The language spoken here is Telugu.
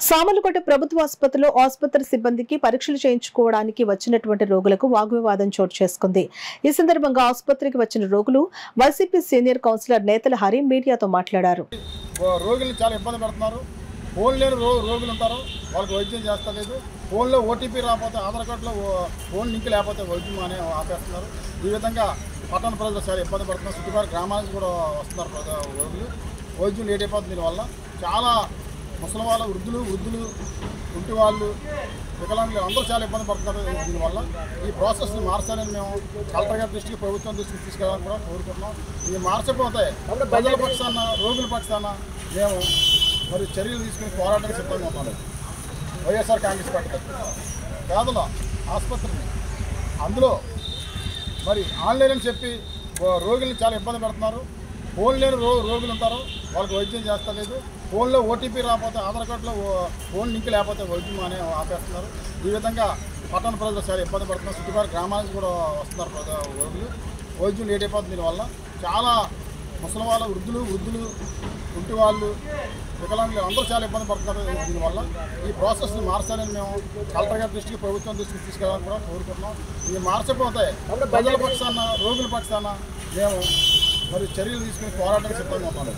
సామర్లకోట ప్రభుత్వ ఆసుపత్రిలో ఆసుపత్రి సిబ్బందికి పరీక్షలు చేయించుకోవడానికి వచ్చినటువంటి రోగులకు వాగ్వివాదం చోటు చేసుకుంది. ఈ సందర్భంగా ఆసుపత్రికి వచ్చిన రోగులు వైసీపీ సీనియర్ కౌన్సిలర్ నేతల హరి మీడియాతో మాట్లాడారు. రోగులు చాలా ఇబ్బంది పడుతున్నారు. ఫోన్ లేని రోగులు ఉంటారు, వాళ్ళకి వైద్యం చేస్తలేదు. ఫోన్లో ఓటీపీ రాకపోతే, ఆధార్ కార్డులో ఫోన్ లింక్ లేకపోతే వైద్యం అనే ఆపేస్తున్నారు. ఈ విధంగా పట్టణ ప్రజలు చాలా ఇబ్బంది పడుతున్నారు. చుట్టుపక్కల గ్రామాల నుంచి కూడా వస్తున్నారు రోగులు. వైద్యం లేట్ అయిపోతుంది. దీనివల్ల చాలా ముసలి వాళ్ళు, వృద్ధులు ఇంటి వాళ్ళు, వికలాంగులు అందరూ చాలా ఇబ్బంది పడుతున్నారు. దీనివల్ల ఈ ప్రాసెస్ని మార్చాలని మేము కలెక్టర్ గారి దృష్టికి, ప్రభుత్వం దృష్టికి తీసుకెళ్ళాలని కూడా కోరుకుంటున్నాం. ఇది మార్చకపోతే ప్రజల పక్షాన, రోగుల పక్షాన మేము మరి చర్యలు తీసుకుని పోరాటానికి సిద్ధంగా ఉన్నాం. వైఎస్ఆర్ కాంగ్రెస్ పార్టీ పేదల ఆసుపత్రిని అందులో మరి ఆన్లైన్ అని చెప్పి రోగుల్ని చాలా ఇబ్బంది పెడుతున్నారు. ఫోన్ లేని రోగులు ఉంటారు, వాళ్ళకి వైద్యం చేస్తలేదు. ఫోన్లో ఓటీపీ రాకపోతే, ఆధార్ కార్డులో ఫోన్ లింక్ లేకపోతే వైద్యం అనే ఆపేస్తున్నారు. ఈ విధంగా పట్టణ ప్రజలు చాలా ఇబ్బంది పడుతున్నారు. చుట్టుపక్కల గ్రామాల నుంచి కూడా వస్తున్నారు రోగులు. వైద్యం లేట్ అయిపోతుంది. దీనివల్ల చాలా ముసలి వాళ్ళు, వృద్ధులు ఇంటి వాళ్ళు, వికలాంగులు అందరూ చాలా ఇబ్బంది పడుతున్నారు. దీనివల్ల ఈ ప్రాసెస్ని మార్చాలని మేము కలెక్టర్ గారి దృష్టికి, ప్రభుత్వం దృష్టికి తీసుకెళ్ళాలని కూడా కోరుకుంటున్నాం. ఇది మార్చకపోతే ప్రజల పక్షాన, రోగుల పక్షాన మేము మరి చర్యలు తీసుకుని పోరాటానికి సిద్ధంగా ఉన్నాం.